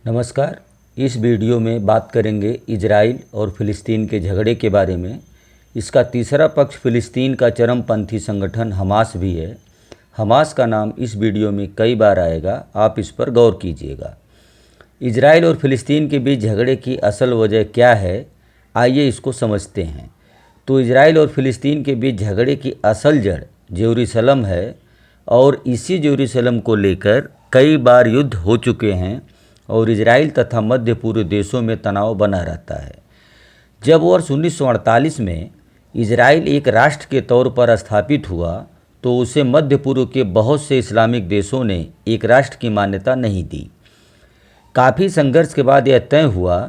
नमस्कार। इस वीडियो में बात करेंगे इजराइल और फ़िलिस्तीन के झगड़े के बारे में। इसका तीसरा पक्ष फ़िलिस्तीन का चरमपंथी संगठन हमास भी है। हमास का नाम इस वीडियो में कई बार आएगा, आप इस पर गौर कीजिएगा। इजराइल और फ़िलिस्तीन के बीच झगड़े की असल वजह क्या है, आइए इसको समझते हैं। तो इजराइल और फ़िलिस्तीन के बीच झगड़े की असल जड़ जेरूसलम है और इसी जेरूसलम को लेकर कई बार युद्ध हो चुके हैं और इजराइल तथा मध्य पूर्व देशों में तनाव बना रहता है। जब वर्ष 1948 में इजराइल एक राष्ट्र के तौर पर स्थापित हुआ तो उसे मध्य पूर्व के बहुत से इस्लामिक देशों ने एक राष्ट्र की मान्यता नहीं दी। काफ़ी संघर्ष के बाद यह तय हुआ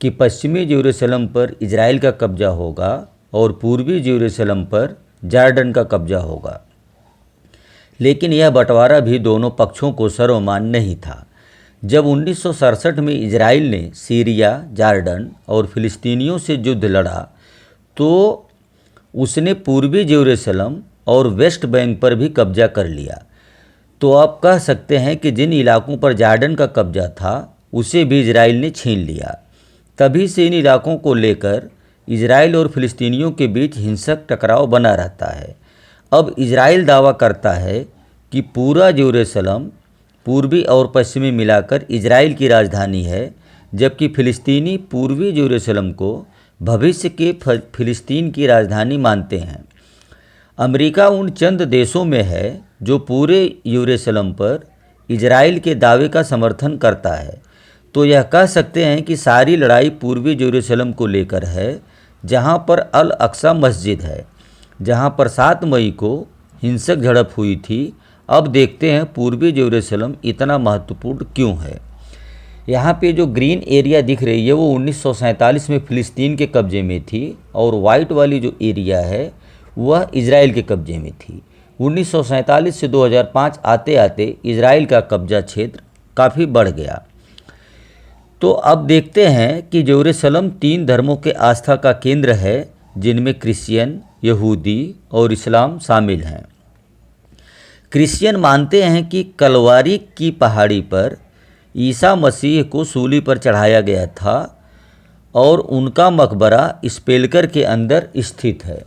कि पश्चिमी जेरूसलम पर इजराइल का कब्जा होगा और पूर्वी जेरूसलम पर जॉर्डन का कब्जा होगा। लेकिन यह बंटवारा भी दोनों पक्षों को सर्वमान्य नहीं था। जब 1967 में इजराइल ने सीरिया, जॉर्डन और फ़िलिस्तीनियों से युद्ध लड़ा तो उसने पूर्वी जेरूसलम और वेस्ट बैंक पर भी कब्जा कर लिया। तो आप कह सकते हैं कि जिन इलाकों पर जॉर्डन का कब्जा था उसे भी इजराइल ने छीन लिया। तभी से इन इलाकों को लेकर इजराइल और फ़िलिस्तीनियों के बीच हिंसक टकराव बना रहता है। अब इजराइल दावा करता है कि पूरा जेरूसलम पूर्वी और पश्चिमी मिलाकर इजराइल की राजधानी है, जबकि फ़िलिस्तीनी पूर्वी जेरूसलम को भविष्य के फ़िलिस्तीन की राजधानी मानते हैं। अमेरिका उन चंद देशों में है जो पूरे जेरूसलम पर इजराइल के दावे का समर्थन करता है। तो यह कह सकते हैं कि सारी लड़ाई पूर्वी जेरूसलम को लेकर है, जहां पर अल अक्सा मस्जिद है, जहां पर 7 मई को हिंसक झड़प हुई थी। अब देखते हैं पूर्वी जेरूसलम इतना महत्वपूर्ण क्यों है। यहाँ पे जो ग्रीन एरिया दिख रही है वो 1947 में फ़िलिस्तीन के कब्जे में थी और वाइट वाली जो एरिया है वह इजराइल के कब्जे में थी। 1947 से 2005 आते आते इजराइल का कब्जा क्षेत्र काफ़ी बढ़ गया। तो अब देखते हैं कि जेरूसलम 3 धर्मों के आस्था का केंद्र है, जिनमें क्रिश्चियन, यहूदी और इस्लाम शामिल हैं। क्रिश्चियन मानते हैं कि कलवारी की पहाड़ी पर ईसा मसीह को सूली पर चढ़ाया गया था और उनका मकबरा स्पेलकर के अंदर स्थित है।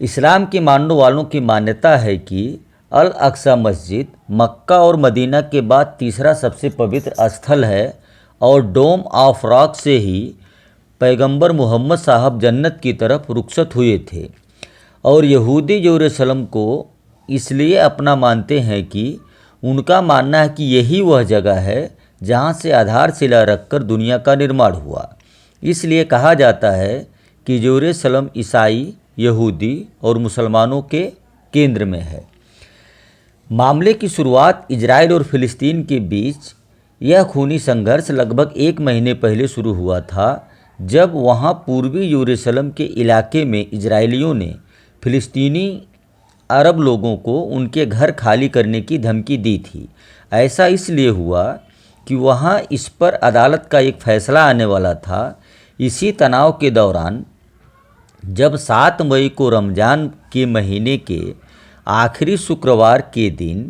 इस्लाम के मानने वालों की मान्यता है कि अल अक्सा मस्जिद मक्का और मदीना के बाद तीसरा सबसे पवित्र स्थल है और डोम ऑफ रॉक से ही पैगंबर मोहम्मद साहब जन्नत की तरफ रुखसत हुए थे। और यहूदी जेरूसलम को इसलिए अपना मानते हैं कि उनका मानना है कि यही वह जगह है जहां से आधारशिला रखकर दुनिया का निर्माण हुआ। इसलिए कहा जाता है कि जेरूसलम ईसाई, यहूदी और मुसलमानों के केंद्र में है। मामले की शुरुआत इजराइल और फ़िलिस्तीन के बीच यह खूनी संघर्ष लगभग 1 महीने पहले शुरू हुआ था, जब वहां पूर्वी जेरूसलम के इलाके में इजरायलियों ने फ़िलिस्तीनी अरब लोगों को उनके घर खाली करने की धमकी दी थी। ऐसा इसलिए हुआ कि वहां इस पर अदालत का एक फैसला आने वाला था। इसी तनाव के दौरान जब 7 मई को रमज़ान के महीने के आखिरी शुक्रवार के दिन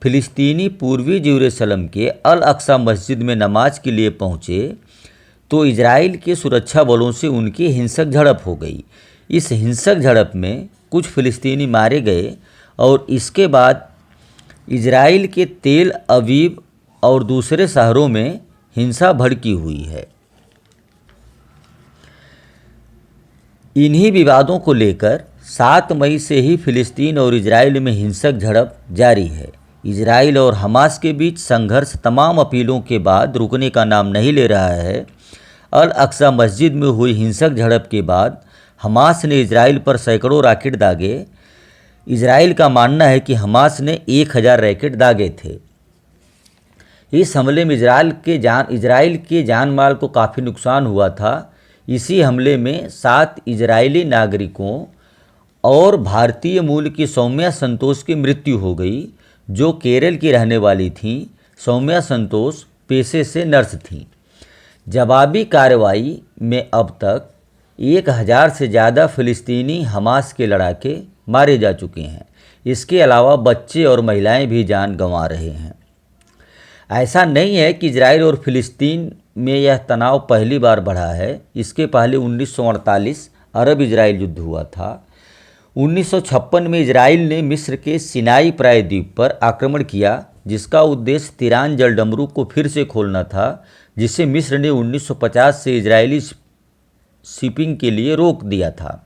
फ़िलिस्तीनी पूर्वी जेरूसलम के अल अक्सा मस्जिद में नमाज के लिए पहुँचे तो इजराइल के सुरक्षा बलों से उनकी हिंसक झड़प हो गई। इस हिंसक झड़प में कुछ फ़िलिस्तीनी मारे गए और इसके बाद इजराइल के तेल अवीव और दूसरे शहरों में हिंसा भड़की हुई है। इन्हीं विवादों को लेकर 7 मई से ही फ़िलिस्तीन और इजराइल में हिंसक झड़प जारी है। इजराइल और हमास के बीच संघर्ष तमाम अपीलों के बाद रुकने का नाम नहीं ले रहा है। अल अक्सा मस्जिद में हुई हिंसक झड़प के बाद हमास ने इजराइल पर सैकड़ों रॉकेट दागे। इजराइल का मानना है कि हमास ने 1000 रॉकेट दागे थे। इस हमले में इजराइल के जान माल को काफ़ी नुकसान हुआ था। इसी हमले में 7 इजरायली नागरिकों और भारतीय मूल की सौम्या संतोष की मृत्यु हो गई, जो केरल की रहने वाली थीं। सौम्या संतोष पेशे से नर्स थीं। जवाबी कार्रवाई में अब तक 1000 से ज़्यादा फ़िलिस्तीनी हमास के लड़ाके मारे जा चुके हैं। इसके अलावा बच्चे और महिलाएं भी जान गंवा रहे हैं। ऐसा नहीं है कि इजराइल और फिलिस्तीन में यह तनाव पहली बार बढ़ा है। इसके पहले 1948 अरब इजराइल युद्ध हुआ था। 1956 में इजराइल ने मिस्र के सिनाई प्रायद्वीप पर आक्रमण किया, जिसका उद्देश्य तिरान जलडमरू को फिर से खोलना था, जिसे मिस्र ने 1950 से इजरायली शिपिंग के लिए रोक दिया था।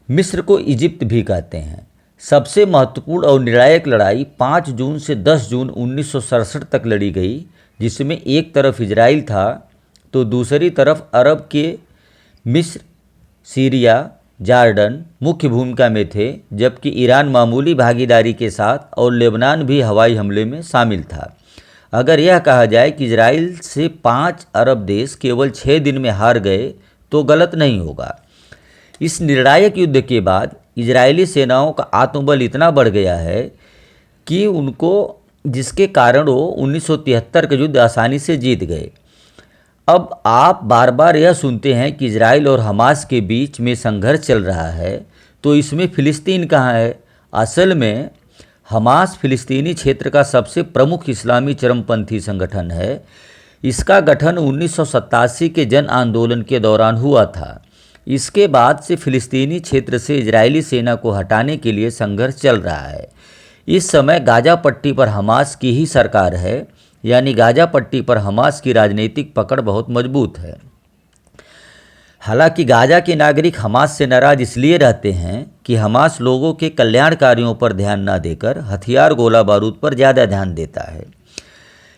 मिस्र को इजिप्ट भी कहते हैं। सबसे महत्वपूर्ण और निर्णायक लड़ाई 5 जून से 10 जून 1967 तक लड़ी गई, जिसमें एक तरफ इजराइल था तो दूसरी तरफ अरब के मिस्र, सीरिया, जॉर्डन मुख्य भूमिका में थे, जबकि ईरान मामूली भागीदारी के साथ और लेबनान भी हवाई हमले में शामिल था। अगर यह कहा जाए कि इजराइल से 5 अरब देश केवल 6 दिन में हार गए तो गलत नहीं होगा। इस निर्णायक युद्ध के बाद इजरायली सेनाओं का आत्मबल इतना बढ़ गया है कि जिसके कारण वो 1973 का युद्ध आसानी से जीत गए। अब आप बार बार यह सुनते हैं कि इजराइल और हमास के बीच में संघर्ष चल रहा है, तो इसमें फिलिस्तीन कहाँ है? असल में हमास फिलिस्तीनी क्षेत्र का सबसे प्रमुख इस्लामी चरमपंथी संगठन है। इसका गठन 1987 के जन आंदोलन के दौरान हुआ था। इसके बाद से फिलिस्तीनी क्षेत्र से इजरायली सेना को हटाने के लिए संघर्ष चल रहा है। इस समय गाजा पट्टी पर हमास की ही सरकार है, यानी गाजा पट्टी पर हमास की राजनीतिक पकड़ बहुत मजबूत है। हालांकि गाजा के नागरिक हमास से नाराज इसलिए रहते हैं कि हमास लोगों के कल्याण कार्यों पर ध्यान न देकर हथियार गोला बारूद पर ज़्यादा ध्यान देता है।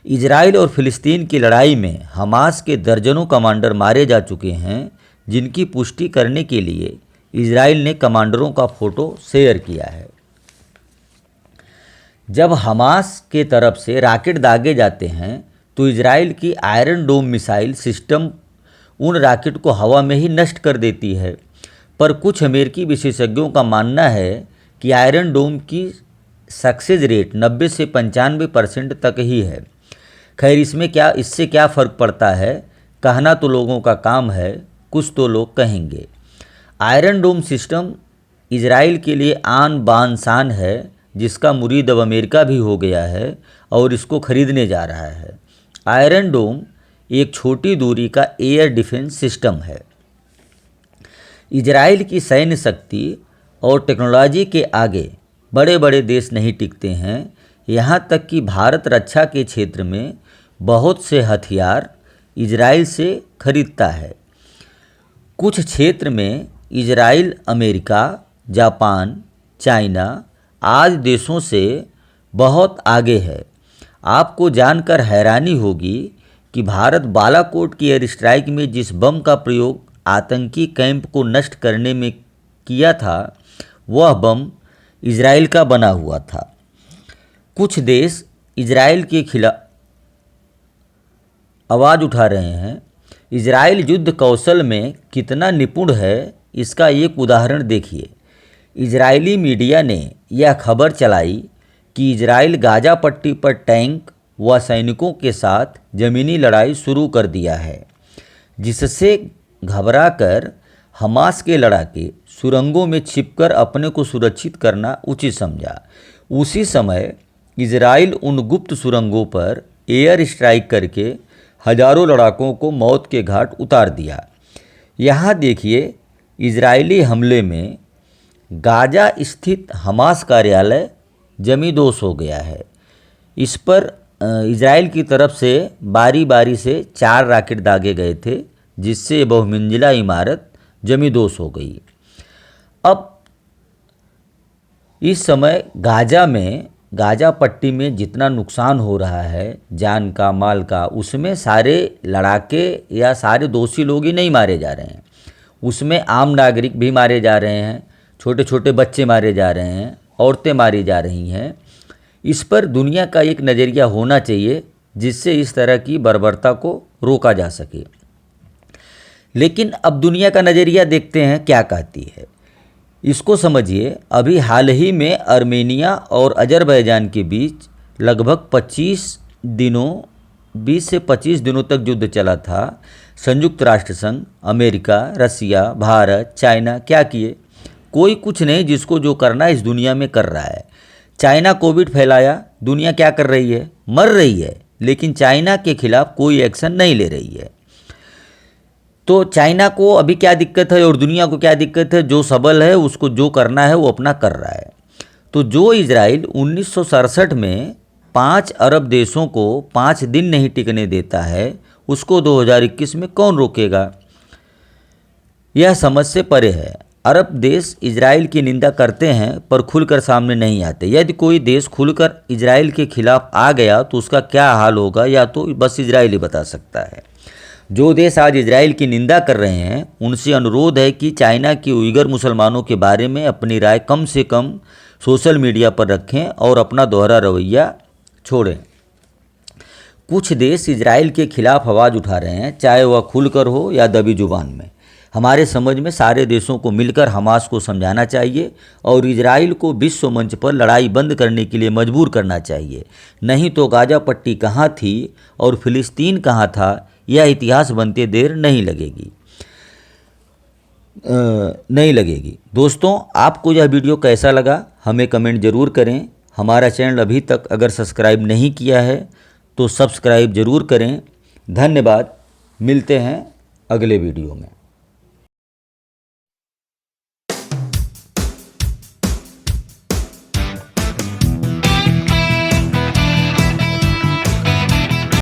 इजराइल और फिलिस्तीन की लड़ाई में हमास के दर्जनों कमांडर मारे जा चुके हैं, जिनकी पुष्टि करने के लिए इजराइल ने कमांडरों का फोटो शेयर किया है। जब हमास के तरफ से रॉकेट दागे जाते हैं तो इजराइल की आयरन डोम मिसाइल सिस्टम उन रॉकेट को हवा में ही नष्ट कर देती है, पर कुछ अमेरिकी विशेषज्ञों का मानना है कि आयरन डोम की सक्सेस रेट 90 से 95% तक ही है। खैर, इससे क्या फ़र्क पड़ता है, कहना तो लोगों का काम है, कुछ तो लोग कहेंगे। आयरन डोम सिस्टम इजराइल के लिए आन बान शान है, जिसका मुरीद अब अमेरिका भी हो गया है और इसको खरीदने जा रहा है। आयरन डोम एक छोटी दूरी का एयर डिफेंस सिस्टम है। इजराइल की सैन्य शक्ति और टेक्नोलॉजी के आगे बड़े बड़े देश नहीं टिकते हैं। यहाँ तक कि भारत रक्षा के क्षेत्र में बहुत से हथियार इजराइल से खरीदता है। कुछ क्षेत्र में इजराइल अमेरिका, जापान, चाइना आदि देशों से बहुत आगे है। आपको जानकर हैरानी होगी कि भारत बालाकोट की एयर स्ट्राइक में जिस बम का प्रयोग आतंकी कैंप को नष्ट करने में किया था, वह बम इजराइल का बना हुआ था। कुछ देश इजराइल के खिलाफ आवाज़ उठा रहे हैं। इजराइल युद्ध कौशल में कितना निपुण है, इसका एक उदाहरण देखिए। इजरायली मीडिया ने यह खबर चलाई कि इजराइल गाजा पट्टी पर टैंक व सैनिकों के साथ ज़मीनी लड़ाई शुरू कर दिया है, जिससे घबराकर हमास के लड़ाके सुरंगों में छिपकर अपने को सुरक्षित करना उचित समझा। उसी समय इजराइल उन गुप्त सुरंगों पर एयर स्ट्राइक करके हजारों लड़ाकों को मौत के घाट उतार दिया। यहाँ देखिए, इजरायली हमले में गाजा स्थित हमास कार्यालय जमींदोज हो गया है। इस पर इजराइल की तरफ से बारी बारी से 4 रॉकेट दागे गए थे, जिससे बहुमंजिला इमारत जमींदोज हो गई। अब इस समय गाजा पट्टी में जितना नुकसान हो रहा है, जान का, माल का, उसमें सारे लड़ाके या सारे दोषी लोग ही नहीं मारे जा रहे हैं। उसमें आम नागरिक भी मारे जा रहे हैं, छोटे छोटे बच्चे मारे जा रहे हैं, औरतें मारी जा रही हैं। इस पर दुनिया का एक नज़रिया होना चाहिए, जिससे इस तरह की बर्बरता को रोका जा सके। लेकिन अब दुनिया का नज़रिया देखते हैं क्या कहती है। इसको समझिए, अभी हाल ही में आर्मेनिया और अजरबैजान के बीच लगभग 20 से 25 दिनों तक युद्ध चला था। संयुक्त राष्ट्र संघ, अमेरिका, रसिया, भारत, चाइना क्या किए? कोई कुछ नहीं, जिसको जो करना इस दुनिया में कर रहा है। चाइना कोविड फैलाया, दुनिया क्या कर रही है, मर रही है, लेकिन चाइना के खिलाफ कोई एक्शन नहीं ले रही है। तो चाइना को अभी क्या दिक्कत है और दुनिया को क्या दिक्कत है? जो सबल है उसको जो करना है वो अपना कर रहा है। तो जो इजराइल 1967 में 5 अरब देशों को 5 दिन नहीं टिकने देता है, उसको 2021 में कौन रोकेगा? यह समझ से परे है। अरब देश इजराइल की निंदा करते हैं पर खुलकर सामने नहीं आते। यदि कोई देश खुलकर इजराइल के खिलाफ आ गया तो उसका क्या हाल होगा, या तो बस इजराइल ही बता सकता है। जो देश आज इजराइल की निंदा कर रहे हैं उनसे अनुरोध है कि चाइना के उइगर मुसलमानों के बारे में अपनी राय कम से कम सोशल मीडिया पर रखें और अपना दोहरा रवैया छोड़ें। कुछ देश इजराइल के खिलाफ आवाज़ उठा रहे हैं, चाहे वह खुलकर हो या दबी जुबान में। हमारे समझ में सारे देशों को मिलकर हमास को समझाना चाहिए और इजराइल को विश्व मंच पर लड़ाई बंद करने के लिए मजबूर करना चाहिए। नहीं तो गाजा पट्टी कहाँ थी और फिलिस्तीन कहाँ था, यह इतिहास बनते देर नहीं लगेगी। दोस्तों, आपको यह वीडियो कैसा लगा हमें कमेंट ज़रूर करें। हमारा चैनल अभी तक अगर सब्सक्राइब नहीं किया है तो सब्सक्राइब ज़रूर करें। धन्यवाद। मिलते हैं अगले वीडियो में।